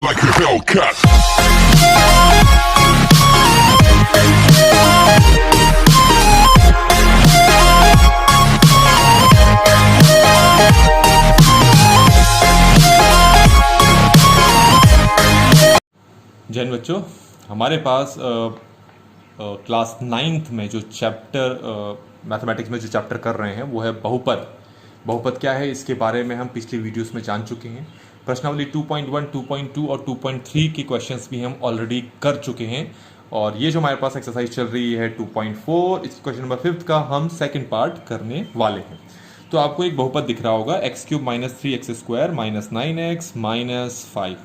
like a Hellcat. Jain बच्चों, हमारे पास class 9th में जो चैप्टर मैथमेटिक्स में जो चैप्टर कर रहे हैं वो है बहुपद। बहुपद क्या है इसके बारे में हम पिछले वीडियोस में जान चुके हैं। प्रश्नावली 2.1, 2.2 और 2.3 के क्वेश्चंस भी हम ऑलरेडी कर चुके हैं और ये जो हमारे पास एक्सरसाइज चल रही है 2.4, इस क्वेश्चन नंबर 5 का हम सेकंड पार्ट करने वाले हैं। तो आपको एक बहुपद दिख रहा होगा x³ - 3x² - 9x - 5।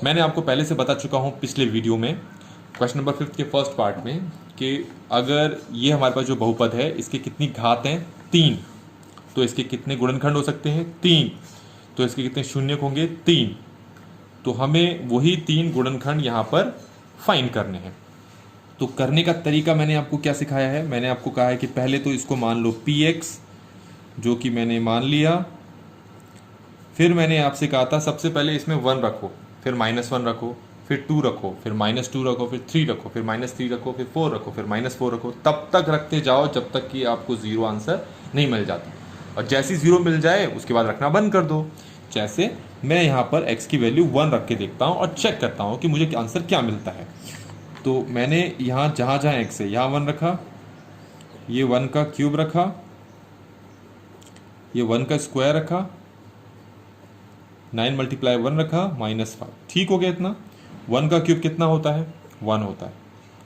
मैंने आपको पहले से बता चुका हूँ पिछले वीडियो में क्वेश्चन नंबर 5 के फर्स्ट पार्ट में कि अगर ये हमारे पास जो बहुपद है इसके कितनी घात हैं 3, तो इसके कितने गुणनखंड हो सकते हैं 3, तो इसके कितने शून्यक होंगे 3। तो हमें वही 3 गुणनखंड यहाँ पर फाइंड करने हैं। तो करने का तरीका मैंने आपको क्या सिखाया है, मैंने आपको कहा है कि पहले तो इसको मान लो px, जो कि मैंने मान लिया। फिर मैंने आपसे कहा था सबसे पहले इसमें 1 रखो, फिर -1 रखो, फिर 2 रखो, फिर -2 रखो, फिर 3 रखो, फिर -3 रखो, फिर 4 रखो, फिर -4 रखो, तब तक रखते जाओ जब तक कि आपको 0 आंसर नहीं मिल जाता। और जैसी 0 मिल जाए उसके बाद रखना बंद कर दो। जैसे मैं यहाँ पर x की वैल्यू 1 रख के देखता हूँ और चेक करता हूँ कि मुझे आंसर क्या मिलता है। तो मैंने यहाँ जहाँ जहाँ x है यहाँ 1 रखा, ये 1 का क्यूब रखा, ये 1 का स्क्वायर रखा, 9 × 1 रखा, -5। ठीक हो गया इतना। 1 का क्यूब कितना होता है 1 होता है,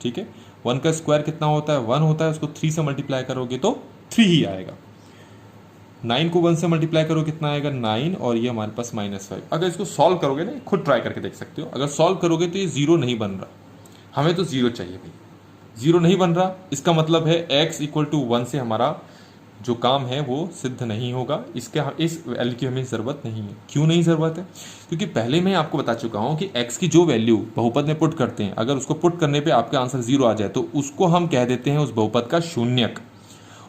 ठीक है। 1 का स्क्वायर कितना होता है 1 होता है, उसको 3 से मल्टीप्लाई करोगे तो 3 ही आएगा। 9 को 1 से मल्टीप्लाई करो कितना आएगा 9, और ये हमारे पास -5। अगर इसको सॉल्व करोगे ना, खुद ट्राई करके देख सकते हो, अगर सॉल्व करोगे तो ये 0 नहीं बन रहा। हमें तो 0 चाहिए भाई, 0 नहीं बन रहा, इसका मतलब है x = 1 से हमारा जो काम है वो सिद्ध नहीं होगा। इस वैल्यू की हमें ज़रूरत नहीं है। क्यों नहीं ज़रूरत है? क्योंकि पहले मैं आपको बता चुका हूँ कि x की जो वैल्यू बहुपद में पुट करते हैं, अगर उसको पुट करने पे आपका आंसर 0 आ जाए तो उसको हम कह देते हैं उस बहुपद का शून्यक,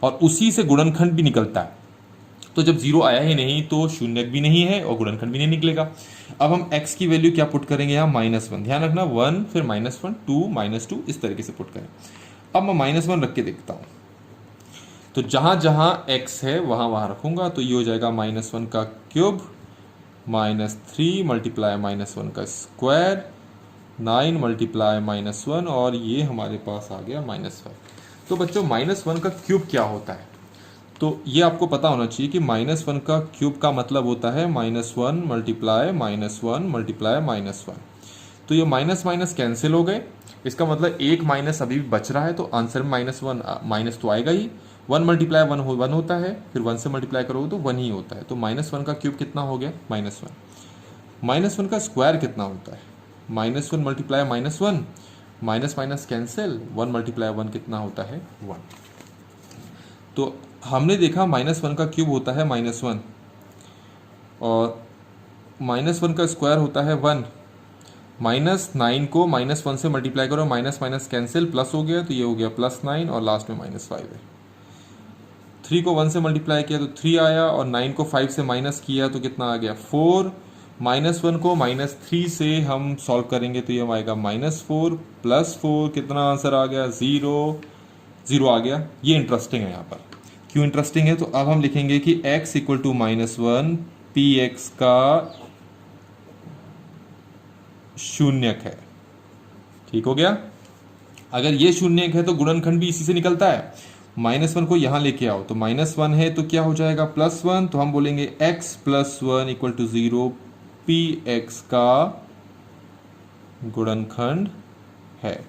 और उसी से गुणनखंड भी निकलता है। तो जब 0 आया ही नहीं तो शून्यक भी नहीं है और गुणनखंड भी नहीं निकलेगा। अब हम x की वैल्यू क्या पुट करेंगे यहाँ -1, ध्यान रखना 1 फिर -1 2 -2 इस तरीके से पुट करें। अब मैं -1 रख के देखता हूँ, तो जहाँ जहाँ x है वहाँ वहाँ रखूँगा, तो ये हो जाएगा -1 का क्यूब -3 × -1 का स्क्वायर 9 × -1, और ये हमारे पास आ गया -5। तो बच्चों -1 का क्यूब क्या होता है, तो ये आपको पता होना चाहिए कि -1 का क्यूब का मतलब होता है -1 × -1 × -1। तो ये माइनस माइनस कैंसिल हो गए, इसका मतलब एक माइनस अभी भी बच रहा है, तो आंसर में -1 माइनस तो आएगा ही। 1 × 1 होता है, फिर 1 से मल्टीप्लाई करोगे तो 1 ही होता है। तो -1 का क्यूब कितना हो गया -1। -1 का स्क्वायर कितना होता है -1 × -1, माइनस माइनस कैंसिल, 1 × 1 कितना होता है 1। तो हमने देखा -1 का क्यूब होता है -1, और -1 का स्क्वायर होता है 1। -9 को -1 से मल्टीप्लाई करो, माइनस माइनस कैंसिल, प्लस हो गया, तो ये हो गया +9 और लास्ट में -5 है। 3 को 1 से मल्टीप्लाई किया तो 3 आया, और 9 को 5 से माइनस किया तो कितना आ गया 4। -1 को -3 से हम सॉल्व करेंगे तो ये आएगा -4 +4, कितना आंसर आ गया 0 आ गया। ये इंटरेस्टिंग है यहाँ पर। क्यों इंटरेस्टिंग है? तो अब हम लिखेंगे कि x = -1 px का शून्यक है। ठीक हो गया। अगर ये शून्यक है तो गुणनखंड भी इसी से निकलता है। -1 को यहाँ लेके आओ, तो -1 है तो क्या हो जाएगा +1, तो हम बोलेंगे x + 1 = 0, px का गुणनखंड है।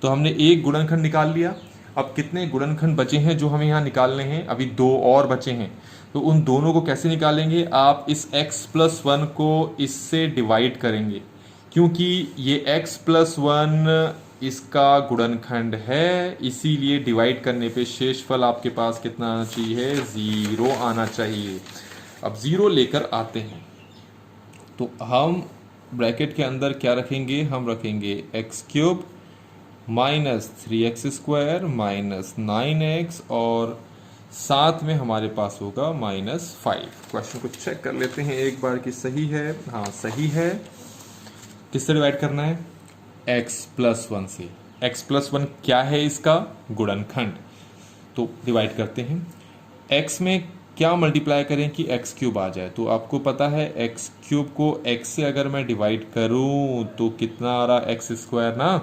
तो हमने एक गुणनखंड निकाल लिया। अब कितने गुणनखंड बचे हैं जो हमें यहाँ निकालने हैं? अभी 2 और बचे हैं। तो उन दोनों को कैसे निकालेंगे? आप इस x + 1 को इससे डिवाइड करेंगे, क्योंकि ये x + 1 इसका गुणनखंड है, इसीलिए डिवाइड करने पे शेषफल आपके पास कितना आना चाहिए 0 आना चाहिए। अब 0 लेकर आते हैं, तो हम ब्रैकेट के अंदर क्या रखेंगे? हम रखेंगे x³ -3x² -9x, और साथ में हमारे पास होगा -5। क्वेश्चन को चेक कर लेते हैं एक बार कि सही है। हाँ सही है। किससे डिवाइड करना है? x प्लस 1 से। x प्लस 1 क्या है? इसका गुणनखंड। तो डिवाइड करते हैं। x में क्या मल्टीप्लाई करें कि x क्यूब आ जाए? तो आपको पता है x क्यूब को x से अगर मैं डिवाइड करूं तो कितना आ रहा? x स्क्वायर ना।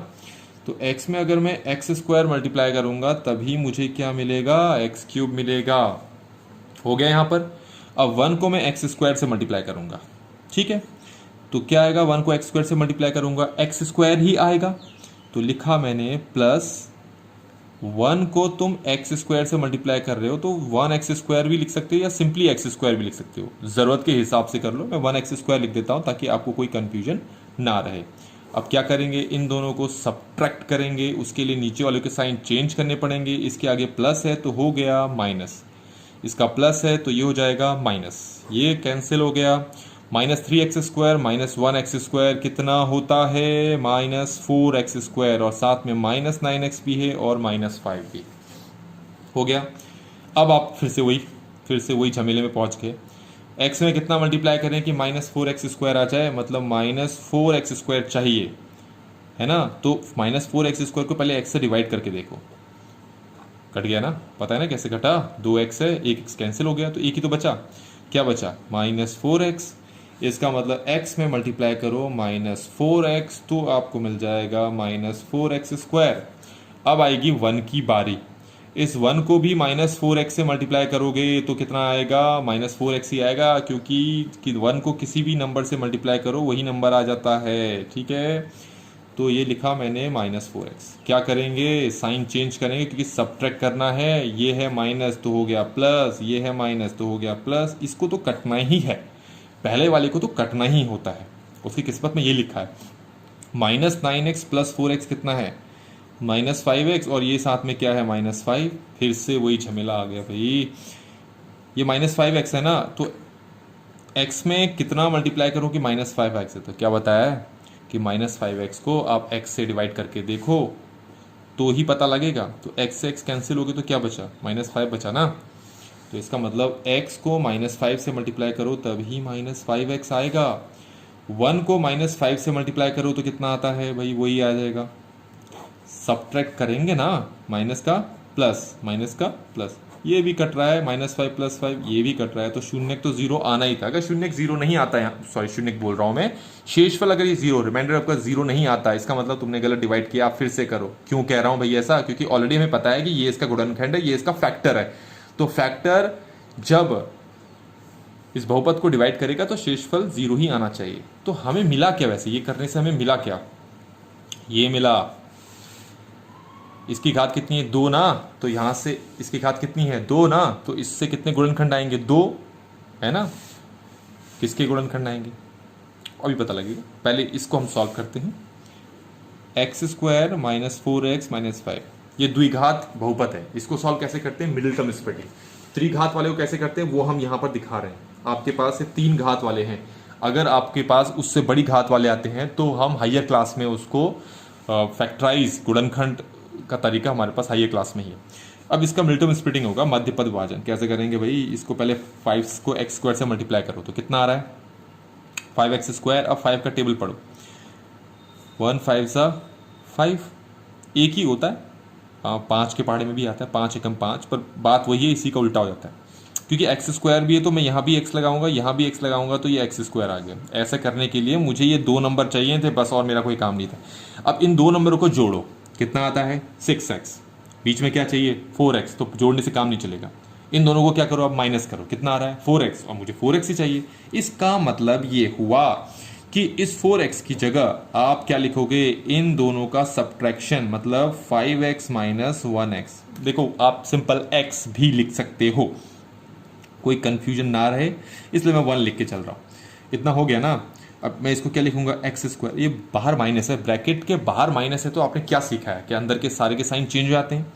तो x में अगर मैं x स्क्वायर मल्टीप्लाई करूंगा तभी मुझे क्या मिलेगा? x क्यूब मिलेगा। हो गया यहाँ पर। अब 1 को मैं x स्क्वायर से मल्टीप्लाई करूंगा, ठीक है? तो क्या आएगा? 1 को x स्क्वायर से मल्टीप्लाई करूंगा, x स्क्वायर ही आएगा। तो लिखा मैंने प्लस 1 को तुम x स्क्वायर से मल्टीप्लाई कर रहे हो तो 1x स्क्वायर भी लिख सकते हो या सिंपली x स्क्वायर भी लिख सकते हो, ज़रूरत के हिसाब से कर लो। मैं 1x स्क्वायर लिख देता हूँ ताकि आपको कोई कन्फ्यूजन ना रहे। अब क्या करेंगे? इन दोनों को सब्ट्रैक्ट करेंगे, उसके लिए नीचे वाले के साइन चेंज करने पड़ेंगे। इसके आगे प्लस है तो हो गया माइनस, इसका प्लस है तो ये हो जाएगा माइनस, ये कैंसिल हो गया। -3x स्क्वायर -1x स्क्वायर कितना होता है? -4x स्क्वायर, और साथ में -9x भी है और -5 भी हो गया। अब आप फिर से वही झमेले में पहुंच गए। x में कितना मल्टीप्लाई करें कि -4x स्क्वायर आ जाए? मतलब -4x स्क्वायर चाहिए, है ना? तो -4x स्क्वायर को पहले x से डिवाइड करके देखो, कट गया ना? पता है ना कैसे कटा? 2x है, 1x कैंसिल हो गया तो एक ही तो बचा। क्या बचा? -4x। इसका मतलब x में मल्टीप्लाई करो -4x तो आपको मिल जाएगा -4x स्क्वायर। अब आएगी 1 की बारी। इस 1 को भी -4x से मल्टीप्लाई करोगे तो कितना आएगा? -4x ही आएगा, क्योंकि 1 को किसी भी नंबर से मल्टीप्लाई करो वही नंबर आ जाता है, ठीक है? तो ये लिखा मैंने -4x। क्या करेंगे? साइन चेंज करेंगे क्योंकि सब्ट्रैक्ट करना है। ये है माइनस तो हो गया प्लस, ये है माइनस तो हो गया प्लस। इसको तो कटना ही है, पहले वाले को तो कटना ही होता है, उसकी किस्मत में ये लिखा है। -9x प्लस 4x कितना है? -5x, और ये साथ में क्या है? -5। फिर से वही झमेला आ गया भाई। ये -5x है ना, तो x में कितना मल्टीप्लाई करूँ कि -5x है? तो क्या बताया है कि -5x को आप x से डिवाइड करके देखो तो ही पता लगेगा। तो x से x कैंसिल हो गया तो क्या बचा? -5 बचा ना। तो इसका मतलब x को -5 से मल्टीप्लाई करो तभी -5x आएगा। 1 को -5 से मल्टीप्लाई करो तो कितना आता है भाई? वही आ जाएगा। सब्ट्रैक्ट करेंगे ना, माइनस का प्लस, ये भी कट रहा है, -5 + 5 ये भी कट रहा है, तो शून्य तो जीरो आना ही था। अगर शून्य जीरो नहीं आता है, सॉरी शून्य बोल रहा हूँ मैं, शेषफल अगर ये जीरो, रिमाइंडर आपका जीरो नहीं आता, इसका मतलब तुमने गलत डिवाइड किया। आप फिर से करो। क्यों कह रहा हूँ भाई ऐसा? क्योंकि ऑलरेडी हमें पता है कि ये इसका गुणनखंड है, ये इसका फैक्टर है। तो फैक्टर जब इस बहुपद को डिवाइड करेगा तो शेषफल जीरो ही आना चाहिए। तो हमें मिला क्या वैसे? ये करने से हमें मिला क्या? ये मिला, इसकी घात कितनी है? 2 ना। तो यहाँ से इसकी घात कितनी है? 2 ना। तो इससे कितने गुणनखंड आएंगे? 2, है ना? किसके गुणनखंड आएंगे अभी पता लगेगा। पहले इसको हम सॉल्व करते हैं। x स्क्वायर -4x -5, ये द्विघात बहुपद है। इसको सॉल्व कैसे करते हैं? Middle term splitting. त्रिघात वाले को कैसे करते हैं वो हम यहाँ पर दिखा रहे हैं। आपके पास 3 घात वाले हैं, अगर आपके पास उससे बड़ी घात वाले आते हैं तो हम हायर क्लास में उसको फैक्टराइज, गुणनखंड का तरीका हमारे पास हायर क्लास में ही है। अब इसका मिडिल टर्म स्प्लिटिंग होगा, मध्य पद विभाजन। कैसे करेंगे भाई? इसको पहले 5 को x स्क्वायर से मल्टीप्लाई करो तो कितना आ रहा है? 5x square. अब 5 का टेबल पढ़ो, 1 5 5, एक ही होता है। 5 के पहाड़े में भी आता है, 5 एकम 5, पर बात वही है, इसी का उल्टा हो जाता है। क्योंकि x स्क्वायर भी है तो मैं यहाँ भी x लगाऊंगा, यहाँ भी x लगाऊंगा, तो ये x स्क्वायर आ गया। ऐसा करने के लिए मुझे ये 2 नंबर चाहिए थे बस, और मेरा कोई काम नहीं था। अब इन 2 नंबरों को जोड़ो, कितना आता है? 6x। बीच में क्या चाहिए? 4x, तो जोड़ने से काम नहीं चलेगा। इन दोनों को क्या करो? अब माइनस करो, कितना आ रहा है? 4x, और मुझे 4x ही चाहिए। इसका मतलब ये हुआ कि इस 4x की जगह आप क्या लिखोगे? इन दोनों का सब्ट्रैक्शन, मतलब 5x - 1x। देखो आप सिंपल x भी लिख सकते हो, कोई कंफ्यूजन ना रहे, इसलिए मैं 1 लिख के चल रहा हूँ। इतना हो गया ना। अब मैं इसको क्या लिखूंगा? x square. ये बाहर माइनस है, ब्रैकेट के बाहर माइनस है, तो आपने क्या सीखा है कि अंदर के सारे के साइन चेंज हो जाते हैं।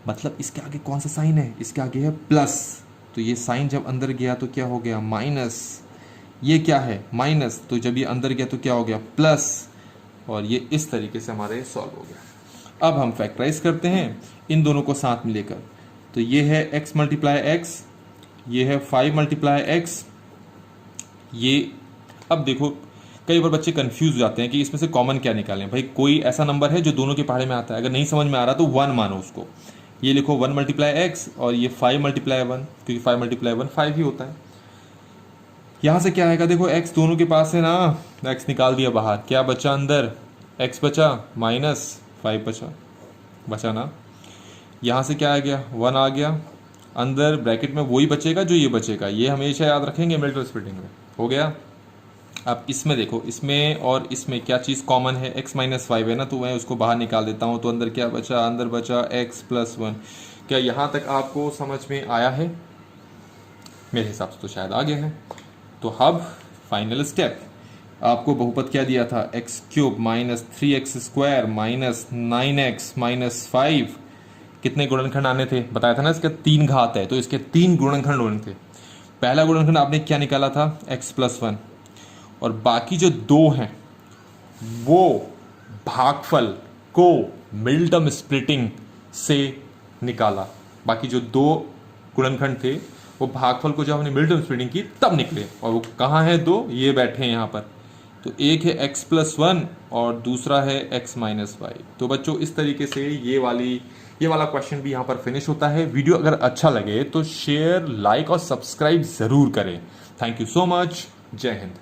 मतलब इसके आगे कौन सा साइन है? इसके आगे है प्लस, तो ये साइन जब अंदर गया तो क्या हो गया? माइनस। ये क्या है? माइनस, तो जब ये अंदर गया तो क्या हो गया? प्लस। और ये इस तरीके से हमारे सॉल्व हो गया। अब हम फैक्टराइज करते हैं इन दोनों को साथ में लेकर। तो ये है x × x, ये है 5 × x। ये अब देखो कई बार बच्चे कंफ्यूज हो जाते हैं कि इसमें से कॉमन क्या निकालें। भाई कोई ऐसा नंबर है जो दोनों के पहाड़े में आता है, अगर नहीं समझ में आ रहा तो 1 मानो उसको। ये लिखो 1 मल्टीप्लाई एक्स और ये 5 मल्टीप्लाई 1, क्योंकि 5 मल्टीप्लाई 1 5 ही होता है। यहाँ से क्या आएगा, देखो x दोनों के पास है ना, x निकाल दिया बाहर, क्या बचा अंदर, x बचा माइनस 5 बचा ना। यहाँ से क्या आ गया, 1 आ गया, अंदर ब्रैकेट में वही बचेगा जो ये बचेगा, ये हमेशा याद रखेंगे मल्टीपल स्प्लिटिंग में। हो गया। अब इसमें देखो, इसमें और इसमें क्या चीज़ कॉमन है, x माइनस 5 है ना, तो मैं उसको बाहर निकाल देता हूँ। तो अंदर क्या बचा, अंदर बचा x प्लस 1। क्या यहाँ तक आपको समझ में आया है? मेरे हिसाब से तो शायद आ गया है। तो अब फाइनल स्टेप, आपको बहुपद क्या दिया था, x cube minus 3x square minus 9x minus 5। कितने गुणनखंड आने थे, बताया था ना, इसका 3 घात है, तो इसके 3 गुणनखंड होने थे। पहला गुणनखंड आपने क्या निकाला था, x प्लस 1, और बाकी जो 2 हैं वो भागफल को मिडिल टर्म स्प्लिटिंग से निकाला। बाकी जो 2 गुणनखंड थे वो भागफल को जब हमने मिडिल टर्म स्प्लिटिंग की तब निकले, और वो कहाँ है, 2 ये बैठे हैं यहाँ पर। तो एक है x प्लस 1 और दूसरा है x माइनस 5। तो बच्चों इस तरीके से ये वाला क्वेश्चन भी यहाँ पर फिनिश होता है। वीडियो अगर अच्छा लगे तो शेयर, लाइक और सब्सक्राइब ज़रूर करें। Thank you so much. जय हिंद।